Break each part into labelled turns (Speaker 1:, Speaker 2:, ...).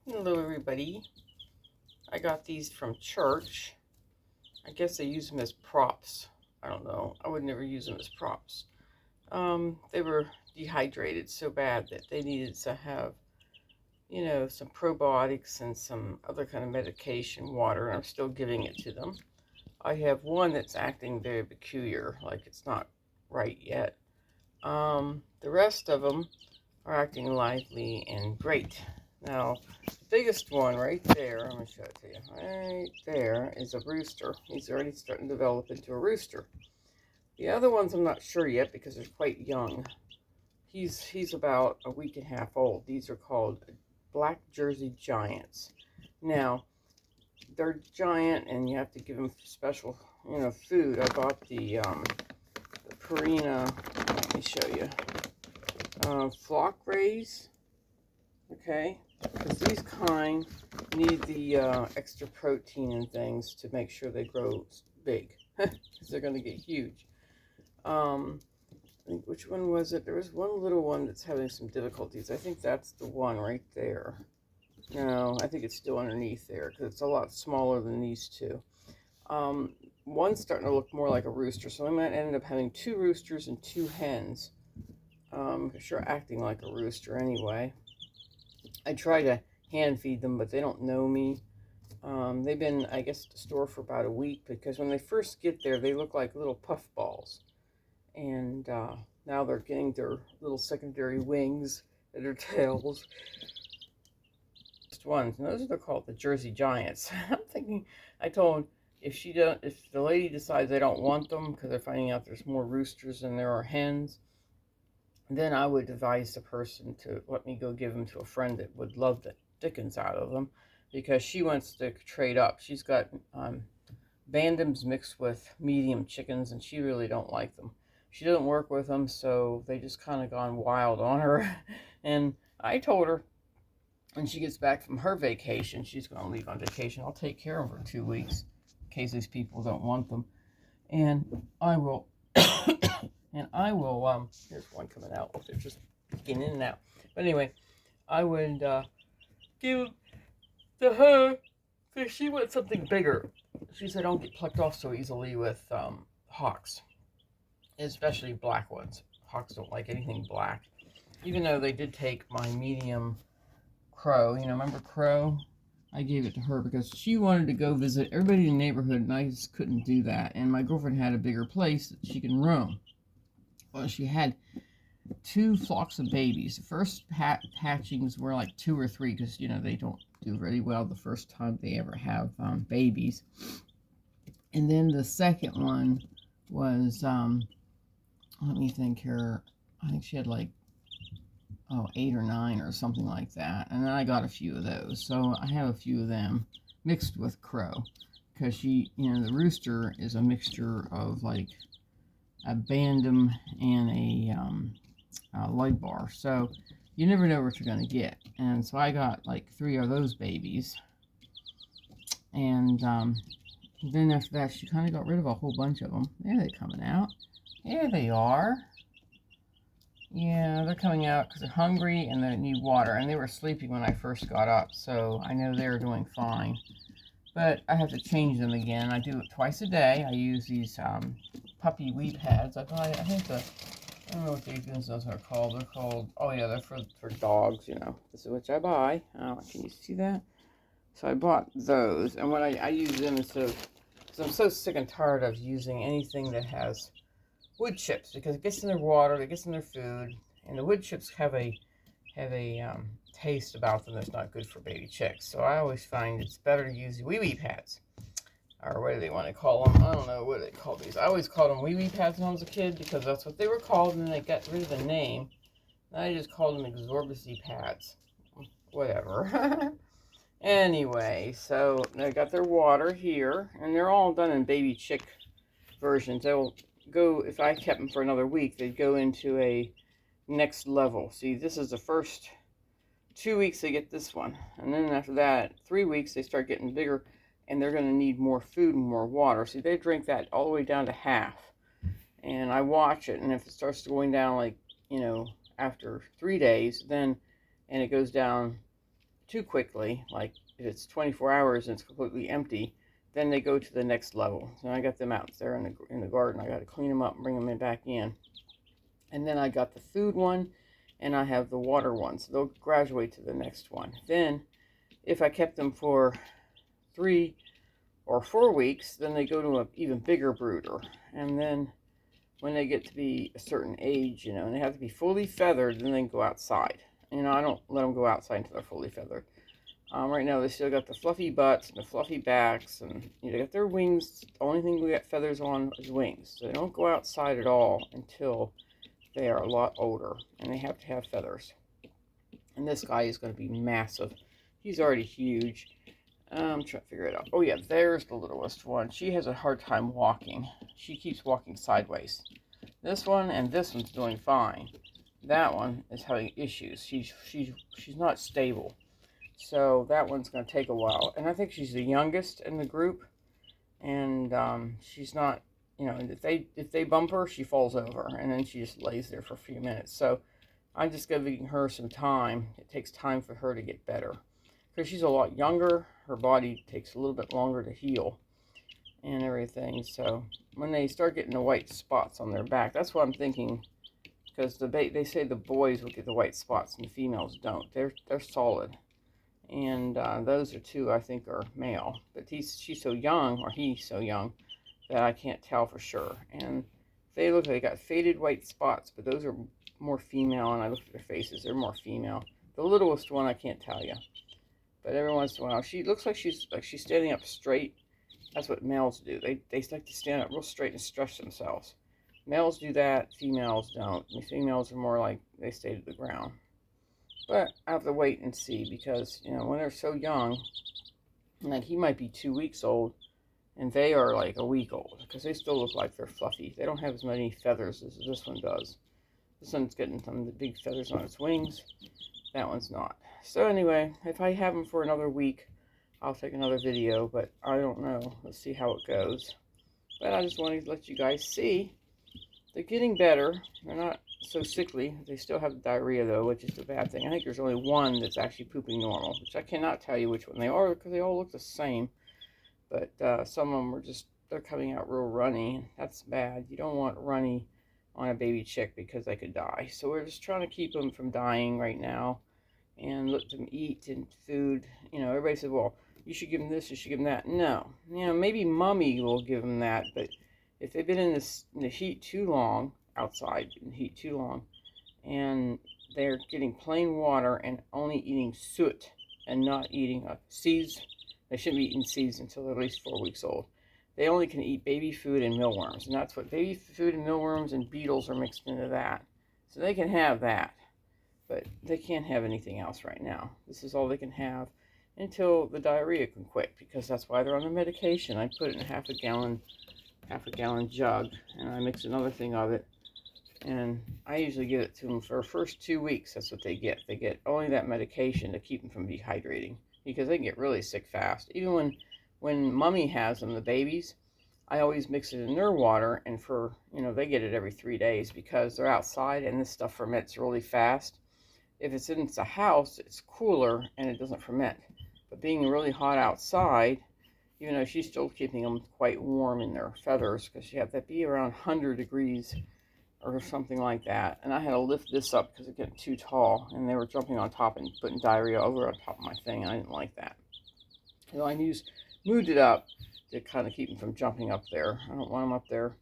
Speaker 1: Hello, everybody. I got these from church. I guess they use them as props. I don't know. I would never use them as props. They were dehydrated so bad that they needed to have, some probiotics and some other kind of medication, water, and I'm still giving it to them. I have one that's acting very peculiar, like it's not right yet. The rest of them are acting lively and great. Now, the biggest one right there, I'm going to show it to you. Right there is a rooster. He's already starting to develop into a rooster. The other ones I'm not sure yet because they're quite young. He's about a week and a half old. These are called Black Jersey Giants. Now, they're giant and you have to give them special, food. I bought the Purina, let me show you, flock raise. Okay, because these kind need the extra protein and things to make sure they grow big, because they're going to get huge. I think, which one was it? There was one little one that's having some difficulties. I think that's the one right there. No, I think it's still underneath there because it's a lot smaller than these two. Um, One's starting to look more like a rooster, so I might end up having two roosters and two hens. Sure, acting like a rooster anyway. I try to hand feed them, but they don't know me. They've been, I guess, at the store for about a week because when they first get there, they look like little puff balls. And now they're getting their little secondary wings and their tails. Just ones, and those are called the Jersey Giants. I'm thinking, I told them, if the lady decides they don't want them because they're finding out there's more roosters than there are hens, then I would advise the person to let me go give them to a friend that would love the dickens out of them because she wants to trade up. She's got Bandams mixed with medium chickens and she really don't like them. She doesn't work with them, so they just kind of gone wild on her. And I told her when she gets back from her vacation, she's going to leave on vacation. I'll take care of her 2 weeks in case these people don't want them. And I will here's one coming out. They're just getting in and out. But anyway, I would give to her because she wants something bigger. She said, don't get plucked off so easily with hawks, especially black ones. Hawks don't like anything black. Even though they did take my medium crow, remember Crow? I gave it to her because she wanted to go visit everybody in the neighborhood, and I just couldn't do that. And my girlfriend had a bigger place that she can roam. Well, she had two flocks of babies. The first hatchings were like two or three because, they don't do really well the first time they ever have babies. And then the second one was, let me think here, I think she had like, 8 or 9 or something like that. And then I got a few of those. So I have a few of them mixed with Crow because she, the rooster is a mixture of like a Bandam and a light bar. So you never know what you're going to get. And so I got like 3 of those babies. And then after that, she kind of got rid of a whole bunch of them. There they're coming out. Here they are. Yeah, they're coming out because they're hungry and they need water. And they were sleeping when I first got up, so I know they're doing fine. But I have to change them again. I do it twice a day. I use these puppy wee pads. I don't know what these are called. They're called, oh yeah, they're for dogs, This is what I buy. Can you see that? So I bought those. And what I use them instead of, because I'm so sick and tired of using anything that has wood chips because it gets in their water, it gets in their food, and the wood chips have a taste about them that's not good for baby chicks. So I always find it's better to use wee wee pads, or what do they want to call them? I don't know what they call these. I always called them wee wee pads when I was a kid because that's what they were called, and then they got rid of the name. And I just called them Exorbicy pads. Whatever. Anyway, so they got their water here, and they're all done in baby chick versions. They'll go, if I kept them for another week, they'd go into a next level. See, this is the first 2 weeks they get this one, and then after that 3 weeks they start getting bigger and they're going to need more food and more water. See, they drink that all the way down to half, and I watch it, and if it starts going down like after 3 days, then and it goes down too quickly, like if it's 24 hours and it's completely empty, then they go to the next level. So I got them out there in the garden. I got to clean them up and bring them back in. And then I got the food one, and I have the water one. So they'll graduate to the next one. Then, if I kept them for 3 or 4 weeks, then they go to an even bigger brooder. And then when they get to be a certain age, and they have to be fully feathered, then they can go outside. I don't let them go outside until they're fully feathered. Right now, they still got the fluffy butts and the fluffy backs, and they got their wings. The only thing we got feathers on is wings. So they don't go outside at all until they are a lot older, and they have to have feathers. And this guy is going to be massive. He's already huge. I'm trying to figure it out. Oh yeah, there's the littlest one. She has a hard time walking. She keeps walking sideways. This one and this one's doing fine. That one is having issues. She's not stable. So that one's going to take a while. And I think she's the youngest in the group. And she's not, if they bump her, she falls over. And then she just lays there for a few minutes. So I'm just giving her some time. It takes time for her to get better. Because she's a lot younger. Her body takes a little bit longer to heal and everything. So when they start getting the white spots on their back, that's what I'm thinking. Because they say the boys will get the white spots and the females don't. They're solid. And those are two I think are male. But she's so young, or he's so young, that I can't tell for sure. And they look like they got faded white spots, but those are more female. And I looked at their faces; they're more female. The littlest one I can't tell you. But every once in a while, she looks like she's standing up straight. That's what males do. They like to stand up real straight and stretch themselves. Males do that. Females don't. The females are more like they stay to the ground. But I have to wait and see because, when they're so young, like he might be 2 weeks old, and they are like a week old because they still look like they're fluffy. They don't have as many feathers as this one does. This one's getting some big feathers on its wings. That one's not. So anyway, if I have them for another week, I'll take another video, but I don't know. Let's see how it goes. But I just wanted to let you guys see. They're getting better. They're not so sickly. They still have diarrhea, though, which is the bad thing. I think there's only one that's actually pooping normal, which I cannot tell you which one they are because they all look the same. But some of them are they're coming out real runny. That's bad. You don't want runny on a baby chick because they could die. So we're just trying to keep them from dying right now and let them eat and food. Everybody said, well, you should give them this, you should give them that. No. Maybe mommy will give them that, but if they've been in the heat too long, outside in the heat too long, and they're getting plain water and only eating soot and not eating seeds, they shouldn't be eating seeds until they're at least 4 weeks old. They only can eat baby food and mealworms, and that's what baby food and mealworms and beetles are mixed into that. So they can have that, but they can't have anything else right now. This is all they can have until the diarrhea can quit, because that's why they're on the medication. I put it in a half a gallon jug, and I mix another thing of it, and I usually give it to them for the first 2 weeks. That's what they get. They get only that medication to keep them from dehydrating, because they can get really sick fast. Even when mommy has them, the babies, I always mix it in their water, and they get it every 3 days because they're outside and this stuff ferments really fast. If it's in the house, it's cooler and it doesn't ferment. But being really hot outside, even though she's still keeping them quite warm in their feathers, because you have to be around 100 degrees or something like that. And I had to lift this up because it's getting too tall, and they were jumping on top and putting diarrhea over on top of my thing, and I didn't like that. So I moved it up to kind of keep him from jumping up there. I don't want him up there.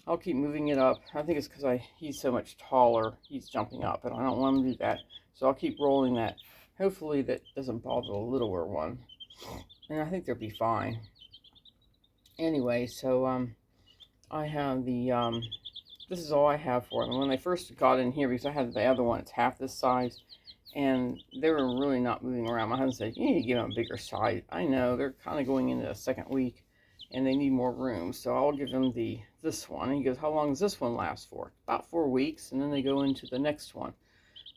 Speaker 1: I'll keep moving it up. I think it's because he's so much taller, he's jumping up, and I don't want him to do that. So I'll keep rolling that. Hopefully that doesn't bother the littler one. And I think they'll be fine. Anyway, so I have this is all I have for them. When they first got in here, because I had the other one, it's half this size, and they were really not moving around. My husband said, you need to give them a bigger size. I know, they're kind of going into the second week, and they need more room. So I'll give them this one. And he goes, how long does this one last for? About 4 weeks, and then they go into the next one.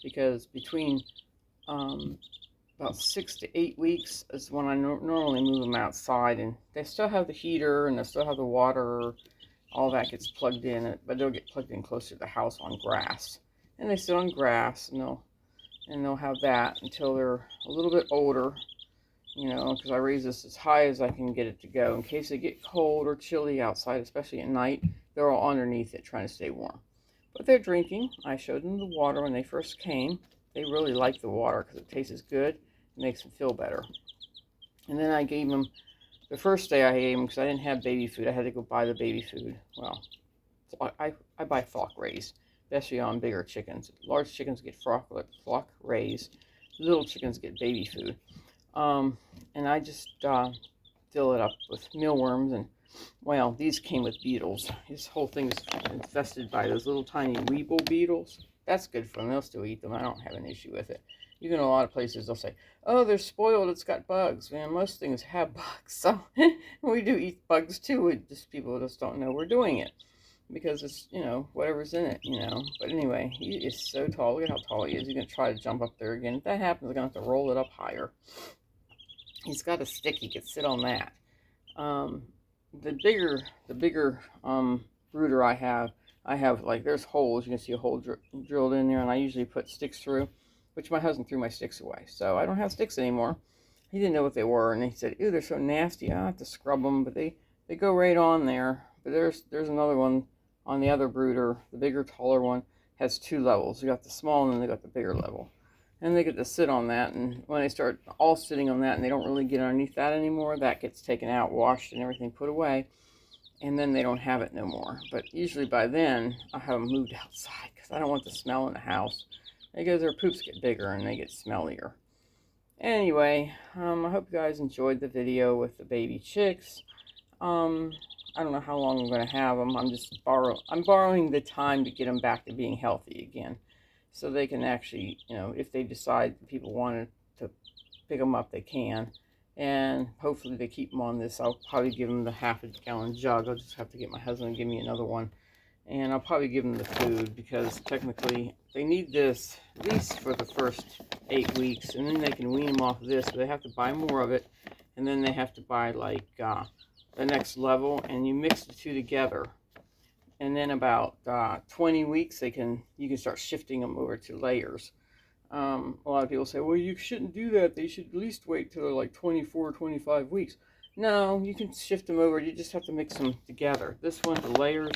Speaker 1: Because between about 6 to 8 weeks is when I normally move them outside, and they still have the heater and they still have the water, all that gets plugged in, but they'll get plugged in closer to the house on grass. And they sit on grass, and and they'll have that until they're a little bit older, you know, because I raise this as high as I can get it to go in case they get cold or chilly outside, especially at night. They're all underneath it trying to stay warm. But they're drinking. I showed them the water when they first came. They really like the water because it tastes good. It makes them feel better. And then I gave them, the first day I gave them, because I didn't have baby food, I had to go buy the baby food. Well, I buy flock raised, especially on bigger chickens. Large chickens get flock raised. Little chickens get baby food. And I just fill it up with mealworms, and well, these came with beetles. This whole thing is infested by those little tiny weevil beetles. That's good for them. They'll still eat them. I don't have an issue with it. You can, a lot of places they'll say, oh, they're spoiled, it's got bugs. Man, most things have bugs. So we do eat bugs too. People just don't know we're doing it because it's, you know, whatever's in it, you know. But anyway, he is so tall. Look at how tall he is. He's going to try to jump up there again. If that happens, I'm going to have to roll it up higher. He's got a stick. He could sit on that. The bigger brooder I have like, there's holes. You can see a hole drilled in there, and I usually put sticks through, which my husband threw my sticks away. So I don't have sticks anymore. He didn't know what they were, and he said, ew, they're so nasty. I have to scrub them, but they go right on there. But there's another one on the other brooder. The bigger, taller one has 2 levels. You got the small, and then they got the bigger level. And they get to sit on that, and when they start all sitting on that and they don't really get underneath that anymore, that gets taken out, washed, and everything put away, and then they don't have it no more. But usually by then, I'll have them moved outside because I don't want the smell in the house, because their poops get bigger and they get smellier. Anyway, I hope you guys enjoyed the video with the baby chicks. I don't know how long I'm going to have them. I'm borrowing the time to get them back to being healthy again, so they can actually, you know, if they decide people wanted to pick them up, they can. And hopefully they keep them on this. I'll probably give them the half-gallon jug. I'll just have to get my husband to give me another one. And I'll probably give them the food, because technically they need this at least for the first 8 weeks. And then they can wean them off of this. But they have to buy more of it. And then they have to buy like the next level. And you mix the two together. And then about 20 weeks, you can start shifting them over to layers. A lot of people say, well, you shouldn't do that. They should at least wait till they're like 24 or 25 weeks. No, you can shift them over. You just have to mix them together. This one, the layers,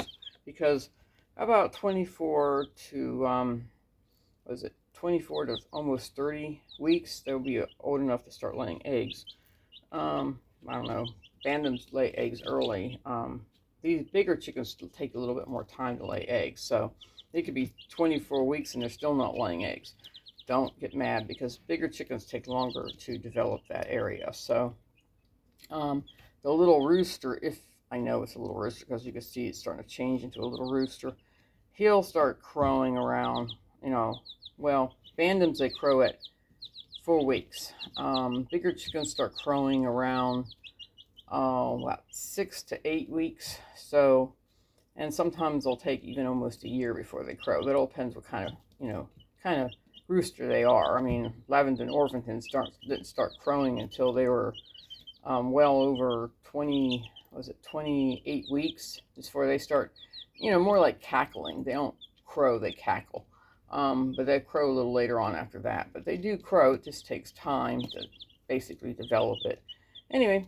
Speaker 1: because about 24 to, 24 to almost 30 weeks, they'll be old enough to start laying eggs. I don't know. Bantams lay eggs early. These bigger chickens take a little bit more time to lay eggs. So they could be 24 weeks and they're still not laying eggs. Don't get mad, because bigger chickens take longer to develop that area. So the little rooster, if I know it's a little rooster, because you can see it's starting to change into a little rooster, he'll start crowing around, you know, well, Bantams, they crow at 4 weeks. Bigger chickens start crowing around about 6 to 8 weeks. So, and sometimes they'll take even almost a year before they crow. That all depends what kind of rooster they are. I mean, Lavington Orpingtons didn't start crowing until they were well over 28 weeks before they start, you know, more like cackling. They don't crow, they cackle. But they crow a little later on after that. But they do crow. It just takes time to basically develop it. Anyway,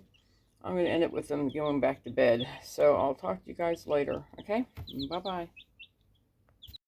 Speaker 1: I'm going to end it with them going back to bed. So I'll talk to you guys later, okay? Bye-bye.